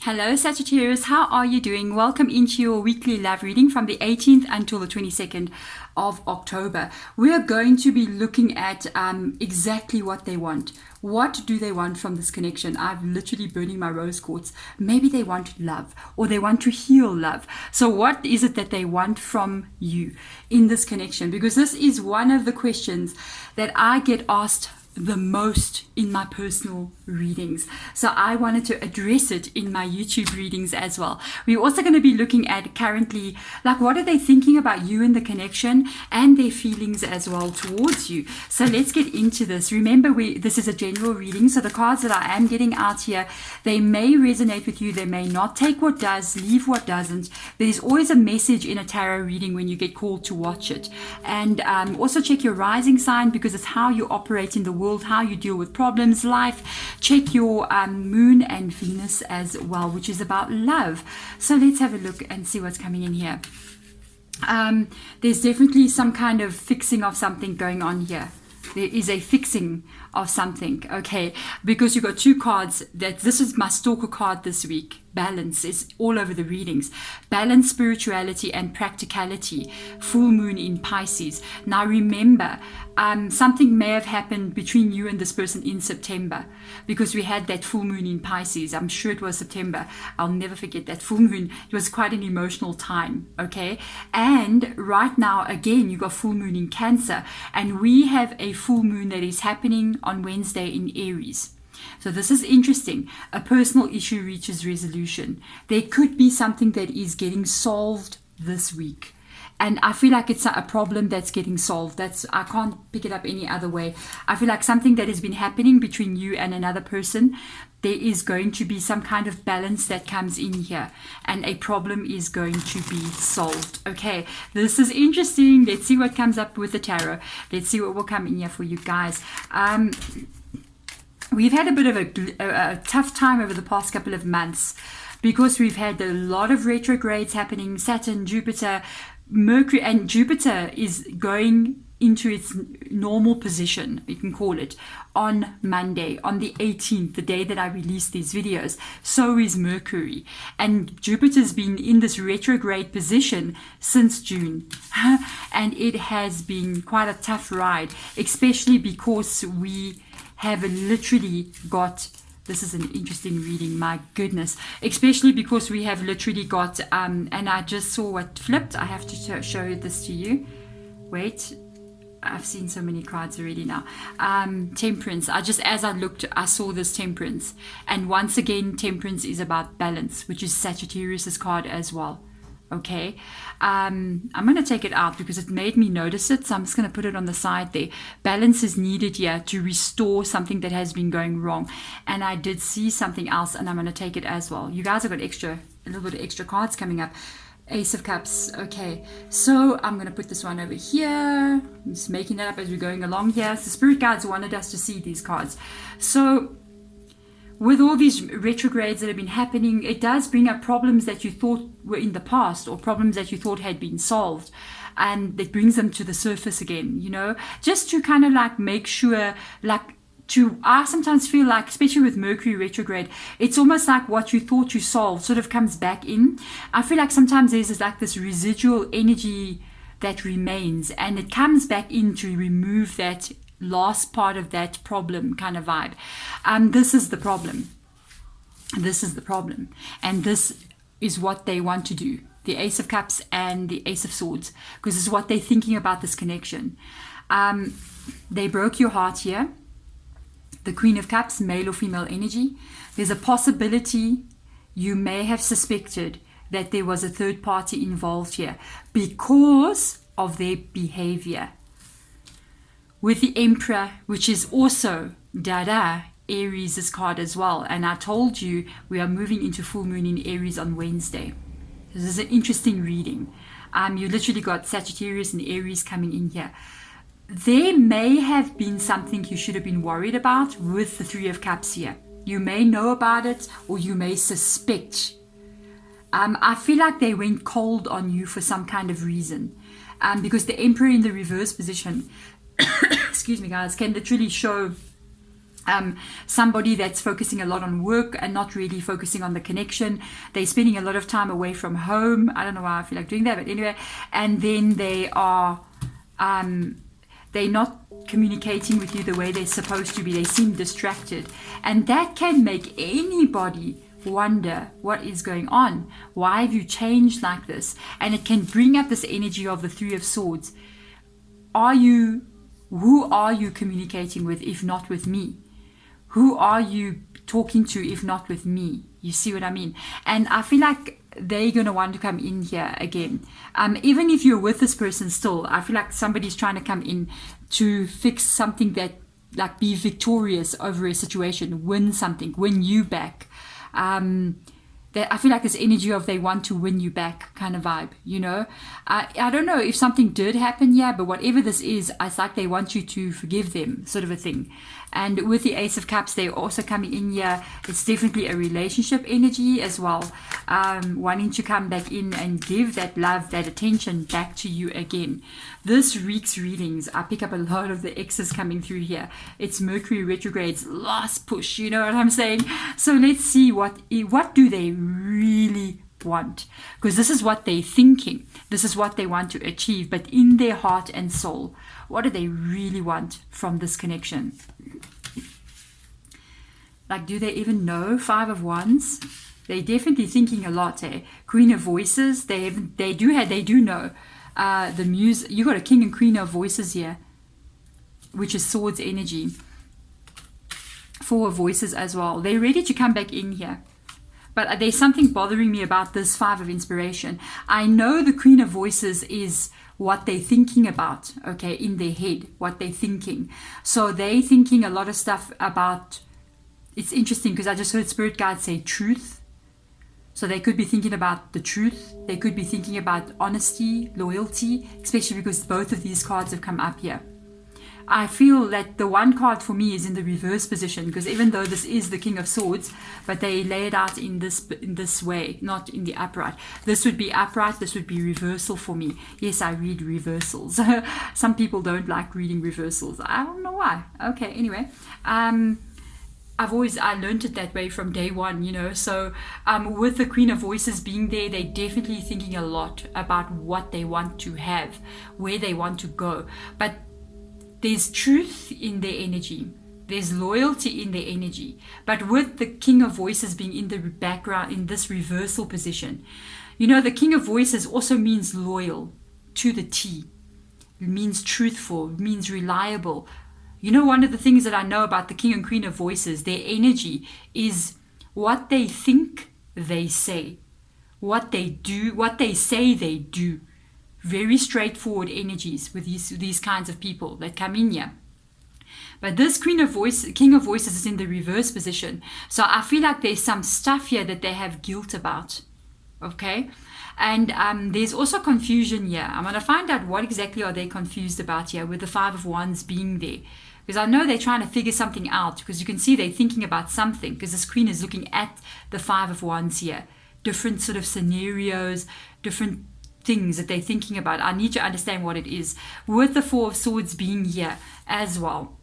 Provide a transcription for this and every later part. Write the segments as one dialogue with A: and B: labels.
A: Hello Sagittarius, how are you doing? Welcome into your weekly love reading from the 18th until the 22nd of October. We are going to be looking at exactly what they want. What do they want from this connection? I'm literally burning my rose quartz. Maybe they want love or they want to heal love. So what is it that they want from you in this connection? Because this is one of the questions that I get asked the most in my personal readings. So I wanted to address it in my YouTube readings as well. We're also going to be looking at currently, like, what are they thinking about you in the connection and their feelings as well towards you. So let's get into this. Remember, this is a general reading. So the cards that I am getting out here, they may resonate with you. They may not. Take what does, leave what doesn't. There's always a message in a tarot reading when you get called to watch it. And also check your rising sign, because it's how you operate in the world, how you deal with problems, life. Check your moon and Venus as well, which is about love. So let's have a look and see what's coming in here. There's definitely some kind of fixing of something going on here. There is a fixing of something, okay? Because you've got two cards. This is my stalker card this week. Balance is all over the readings. Balance, spirituality, and practicality. Full moon in Pisces. Now remember, something may have happened between you and this person in September, because we had that full moon in Pisces. I'm sure it was September. I'll never forget that full moon. It was quite an emotional time, okay? And right now, again, you got full moon in Cancer, and we have a full moon that is happening on Wednesday in Aries. So this is interesting. A personal issue reaches resolution. There could be something that is getting solved this week. And I feel like it's a problem that's getting solved. I can't pick it up any other way. I feel like something that has been happening between you and another person, there is going to be some kind of balance that comes in here. And a problem is going to be solved. Okay, this is interesting. Let's see what comes up with the tarot. Let's see what will come in here for you guys. We've had a bit of a tough time over the past couple of months, because we've had a lot of retrogrades happening. Saturn, Jupiter, Mercury, and Jupiter is going into its normal position, you can call it, on Monday, on the 18th, the day that I release these videos. So is Mercury. And Jupiter's been in this retrograde position since June. And it has been quite a tough ride, especially because we have literally got, this is an interesting reading, my goodness, especially because we have literally got, and I just saw what flipped. I have to show this to you. Wait, I've seen so many cards already now. Temperance. As I looked, I saw this Temperance. And once again, Temperance is about balance, which is Sagittarius's card as well. Okay, I'm going to take it out because it made me notice it, so I'm just going to put it on the side there. Balance is needed here to restore something that has been going wrong. And I did see something else, and I'm going to take it as well. You guys have got a little bit of extra cards coming up. Ace of Cups. Okay, so I'm going to put this one over here. I'm just making that up as we're going along here. So Spirit Guides wanted us to see these cards. So with all these retrogrades that have been happening, it does bring up problems that you thought were in the past, or problems that you thought had been solved. And it brings them to the surface again, you know, just to kind of like make sure, I sometimes feel like, especially with Mercury retrograde, it's almost like what you thought you solved sort of comes back in. I feel like sometimes there's this residual energy that remains, and it comes back in to remove that last part of that problem kind of vibe. This is the problem. This is the problem. And this is what they want to do. The Ace of Cups and the Ace of Swords. Because this is what they're thinking about this connection. They broke your heart here. The Queen of Cups, male or female energy. There's a possibility you may have suspected that there was a third party involved here because of their behavior. With the Emperor, which is also Aries' card as well. And I told you we are moving into full moon in Aries on Wednesday. This is an interesting reading. You literally got Sagittarius and Aries coming in here. There may have been something you should have been worried about with the Three of Cups here. You may know about it, or you may suspect. I feel like they went cold on you for some kind of reason. Because the Emperor in the reverse position, excuse me guys, can literally show Somebody that's focusing a lot on work and not really focusing on the connection. They're spending a lot of time away from home. I don't know why I feel like doing that, but anyway. And then they're not communicating with you the way they're supposed to be. They seem distracted. And that can make anybody wonder what is going on. Why have you changed like this? And it can bring up this energy of the Three of Swords. Who are you communicating with if not with me? Who are you talking to if not with me? You see what I mean? And I feel like they're going to want to come in here again. Even if you're with this person still, I feel like somebody's trying to come in to fix something, that like be victorious over a situation, win something, win you back. That I feel like this energy of they want to win you back kind of vibe, you know. I don't know if something did happen, yeah, but whatever this is, it's like they want you to forgive them, sort of a thing. And with the Ace of Cups, they're also coming in here. It's definitely a relationship energy as well, wanting to come back in and give that love, that attention back to you again. This week's readings, I pick up a lot of the X's coming through here. It's Mercury retrograde's last push, you know what I'm saying? So let's see what do they really want, because this is what they're thinking, this is what they want to achieve, but in their heart and soul, what do they really want from this connection? Like, do they even know? Five of Wands, they're definitely thinking a lot, eh? Queen of Voices, they do know. The Muse, you got a King and Queen of Voices here, which is Swords energy. Four of Voices as well. They're ready to come back in here. But there's something bothering me about this Five of Inspiration. I know the Queen of Voices is what they're thinking about, okay, in their head, what they're thinking. So they're thinking a lot of stuff about, it's interesting because I just heard Spirit Guides say truth. So they could be thinking about the truth. They could be thinking about honesty, loyalty, especially because both of these cards have come up here. I feel that the one card for me is in the reverse position, because even though this is the King of Swords, but they lay it out in this way, not in the upright. This would be upright, this would be reversal for me. Yes, I read reversals. Some people don't like reading reversals. I don't know why. Okay, anyway. I learned it that way from day one, you know. So with the Queen of Voices being there, they're definitely thinking a lot about what they want to have, where they want to go. But there's truth in their energy. There's loyalty in their energy. But with the King of Voices being in the background, in this reversal position, you know, the King of Voices also means loyal to the T. It means truthful, it means reliable. You know, one of the things that I know about the King and Queen of Voices, their energy is what they think, they say. What they do, what they say, they do. Very straightforward energies with these kinds of people that come in here. But this King of Voices is in the reverse position. So I feel like there's some stuff here that they have guilt about. Okay? And there's also confusion here. I'm going to find out what exactly are they confused about here with the Five of Wands being there. Because I know they're trying to figure something out, because you can see they're thinking about something, because this Queen is looking at the Five of Wands here. Different sort of scenarios, different things that they're thinking about. I need to understand what it is. With the Four of Swords being here as well,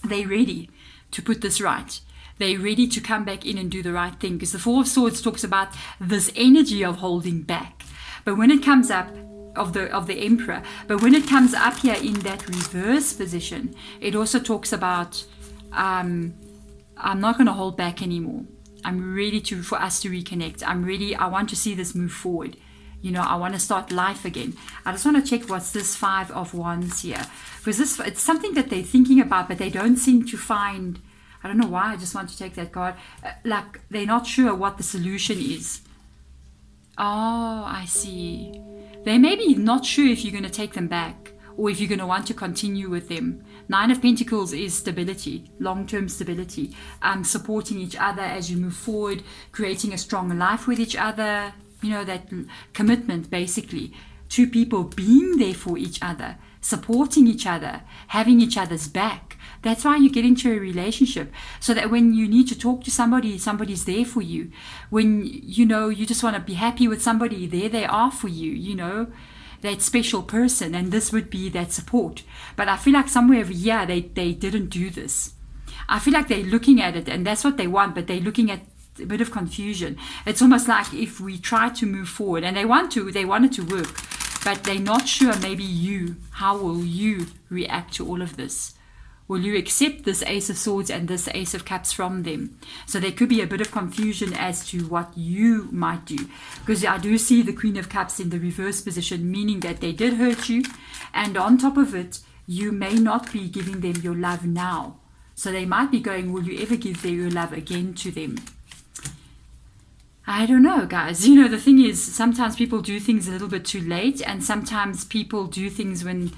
A: they're ready to put this right. They're ready to come back in and do the right thing, because the Four of Swords talks about this energy of holding back. But when it comes up, of the Emperor, but when it comes up here in that reverse position, it also talks about I'm not going to hold back anymore. I'm ready for us to reconnect. I'm ready. I want to see this move forward. You know, I want to start life again. I just want to check what's this Five of Wands here, because it's something that they're thinking about, but they don't seem to find. I don't know why. I just want to take that card. Like they're not sure what the solution is. Oh, I see. They may be not sure if you're going to take them back or if you're going to want to continue with them. Nine of Pentacles is stability, long-term stability, supporting each other as you move forward, creating a strong life with each other. You know, that commitment, basically. Two people being there for each other, supporting each other, having each other's back. That's why you get into a relationship, so that when you need to talk to somebody, somebody's there for you. When, you know, you just want to be happy with somebody, there they are for you, you know, that special person. And this would be that support. But I feel like somewhere over here, they didn't do this. I feel like they're looking at it and that's what they want, but they're looking at a bit of confusion. It's almost like if we try to move forward, and they want it to work, but they're not sure, maybe how will you react to all of this? Will you accept this Ace of Swords and this Ace of Cups from them? So there could be a bit of confusion as to what you might do. Because I do see the Queen of Cups in the reverse position, meaning that they did hurt you. And on top of it, you may not be giving them your love now. So they might be going, will you ever give your love again to them? I don't know, guys. You know, the thing is, sometimes people do things a little bit too late. And sometimes people do things when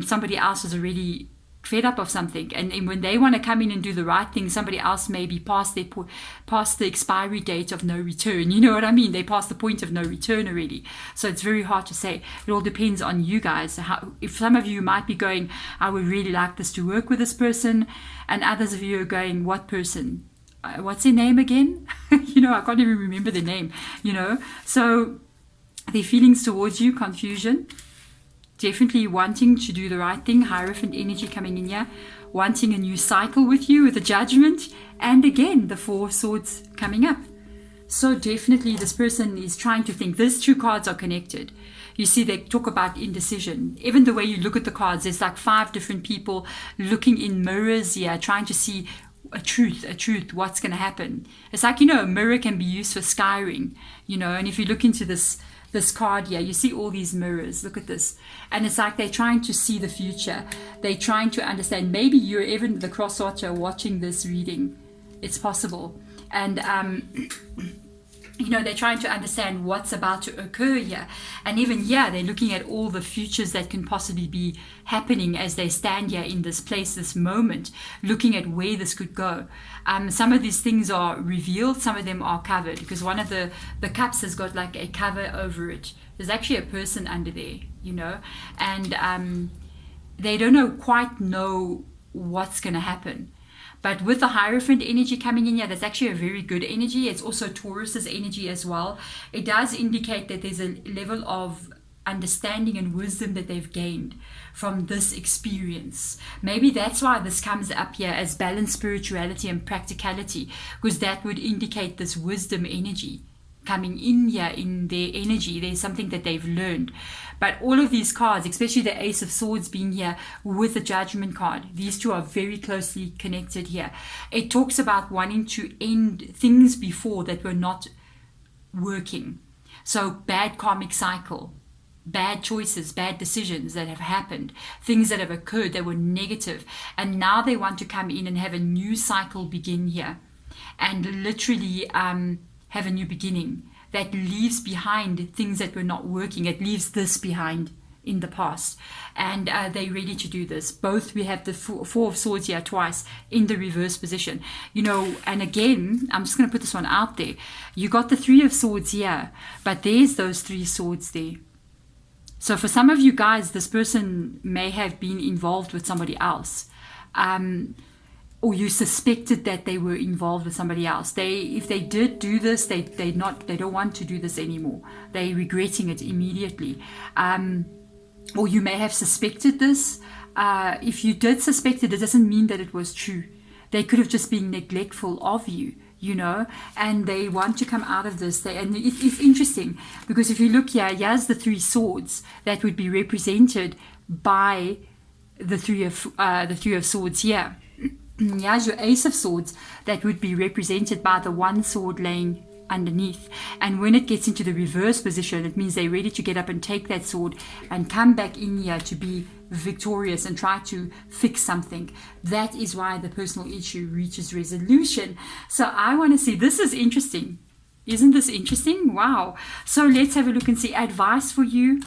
A: somebody else is already fed up of something, and when they want to come in and do the right thing, somebody else may be past the expiry date of no return. You know what I mean? They passed the point of no return already. So it's very hard to say. It all depends on you guys. If some of you might be going, I would really like this to work with this person, and others of you are going, what person? What's their name again? You know, I can't even remember their name. You know, so their feelings towards you, confusion. Definitely wanting to do the right thing, Hierophant energy coming in here, wanting a new cycle with you with the Judgment, and again the Four of Swords coming up. So definitely this person is trying to think. These two cards are connected. You see, they talk about indecision. Even the way you look at the cards, there's like 5 different people looking in mirrors here, trying to see a truth, what's going to happen. It's like, you know, a mirror can be used for scrying, you know, and if you look into this card here, you see all these mirrors. Look at this. And it's like they're trying to see the future. They're trying to understand. Maybe you're even the cross-watcher watching this reading. It's possible. And, you know, they're trying to understand what's about to occur here. And even here, they're looking at all the futures that can possibly be happening as they stand here in this place, this moment, looking at where this could go. Some of these things are revealed, some of them are covered, because one of the cups has got like a cover over it. There's actually a person under there, you know, and they don't quite know what's going to happen. But with the Hierophant energy coming in here, that's actually a very good energy. It's also Taurus's energy as well. It does indicate that there's a level of understanding and wisdom that they've gained from this experience. Maybe that's why this comes up here as balanced spirituality and practicality, because that would indicate this wisdom energy coming in here in their energy. There's something that they've learned. But all of these cards, especially the Ace of Swords being here with the Judgment card, these two are very closely connected here. It talks about wanting to end things before that were not working. So bad karmic cycle, bad choices, bad decisions that have happened, things that have occurred that were negative, and now they want to come in and have a new cycle begin here, and literally have a new beginning that leaves behind things that were not working. It leaves this behind in the past, and they're ready to do this. Both, we have the Four of Swords here twice in the reverse position, you know. And again, I'm just going to put this one out there. You got the Three of Swords here, but there's those 3 swords there. So for some of you guys, this person may have been involved with somebody else, or you suspected that they were involved with somebody else. If they did do this, they don't want to do this anymore. They're regretting it immediately. Or you may have suspected this. If you did suspect it, it doesn't mean that it was true. They could have just been neglectful of you, you know, and they want to come out of this. And it's interesting, because if you look here, here's the 3 swords that would be represented by the three of Swords here. Here's your Ace of Swords that would be represented by the 1 sword laying underneath. And when it gets into the reverse position, it means they're ready to get up and take that sword and come back in here to be victorious and try to fix something. That is why the personal issue reaches resolution. So I want to see, this is interesting. Isn't this interesting? Wow. So let's have a look and see advice for you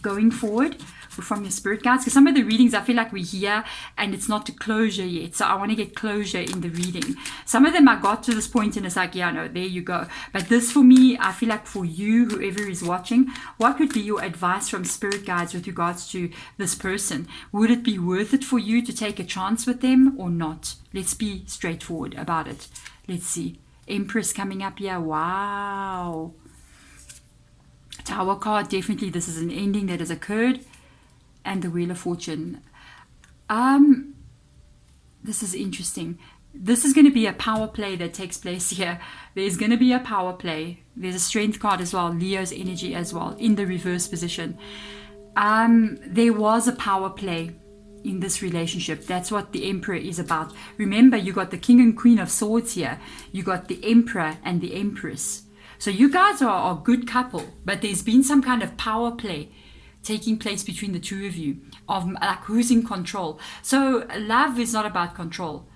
A: going forward from your spirit guides, because some of the readings I feel like we're here and it's not to closure yet, so I want to get closure in the reading. Some of them I got to this point and it's like, yeah, no, there you go. But this, for me, I feel like for you, whoever is watching, what would be your advice from spirit guides with regards to this person? Would it be worth it for you to take a chance with them or not? Let's be straightforward about it. Let's see. Empress coming up here. Wow. Tower card, definitely this is an ending that has occurred. And the Wheel of Fortune. This is interesting. This is going to be a power play that takes place here. There's going to be a power play. There's a strength card as well, Leo's energy as well, in the reverse position. There was a power play in this relationship. That's what the Emperor is about. Remember, you got the King and Queen of Swords here. You got the Emperor and the Empress. So you guys are a good couple, but there's been some kind of power play taking place between the two of you, of like who's in control. So love is not about control.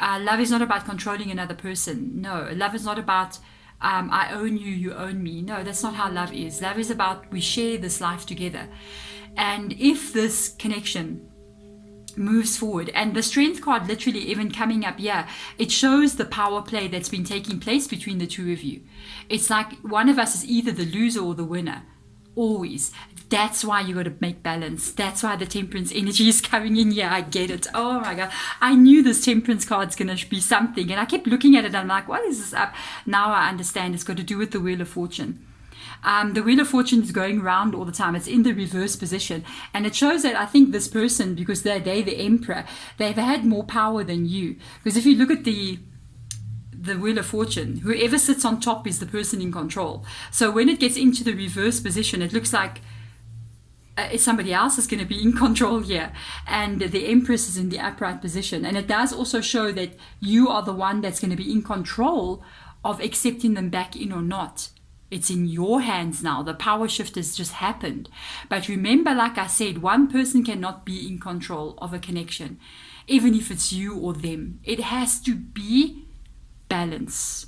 A: Love is not about controlling another person. No, love is not about I own you, you own me. No, that's not how love is. Love is about we share this life together. And if this connection moves forward, and the strength card literally even coming up here, it shows the power play that's been taking place between the two of you. It's like one of us is either the loser or the winner. Always. That's why you got to make balance. That's why the temperance energy is coming in here. I get it. Oh my God. I knew this temperance card's going to be something. And I kept looking at it. And I'm like, what is this up? Now I understand. It's got to do with the Wheel of Fortune. The Wheel of Fortune is going round all the time. It's in the reverse position. And it shows that I think this person, because they're the Emperor, they've had more power than you. Because if you look at the Wheel of Fortune, whoever sits on top is the person in control. So when it gets into the reverse position, it looks like somebody else is going to be in control here, and the Empress is in the upright position. And it does also show that you are the one that's going to be in control of accepting them back in or not. It's in your hands now. The power shift has just happened. But remember, like I said, one person cannot be in control of a connection, even if it's you or them. It has to be balance.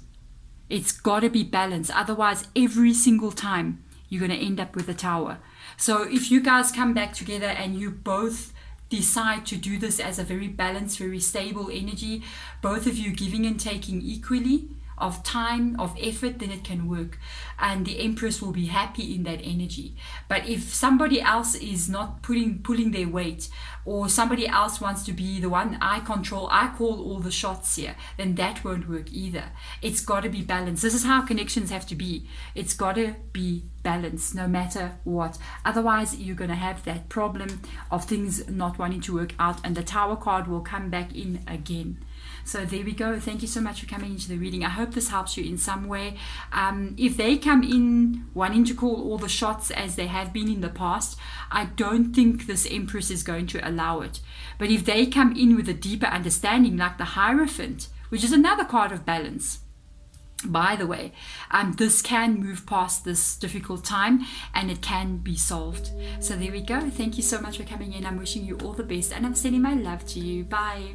A: It's got to be balance. Otherwise, every single time, you're going to end up with a tower. So if you guys come back together and you both decide to do this as a very balanced, very stable energy, both of you giving and taking equally of time, of effort, then it can work. And the Empress will be happy in that energy. But if somebody else is not pulling their weight, or somebody else wants to be the one, I control, I call all the shots here, then that won't work either. It's got to be balanced. This is how connections have to be. It's got to be balanced no matter what. Otherwise, you're going to have that problem of things not wanting to work out, and the Tower card will come back in again. So there we go. Thank you so much for coming into the reading. I hope this helps you in some way. If they come in wanting to call all the shots as they have been in the past, I don't think this Empress is going to allow it. But if they come in with a deeper understanding, like the Hierophant, which is another card of balance, by the way, this can move past this difficult time and it can be solved. So there we go. Thank you so much for coming in. I'm wishing you all the best and I'm sending my love to you. Bye.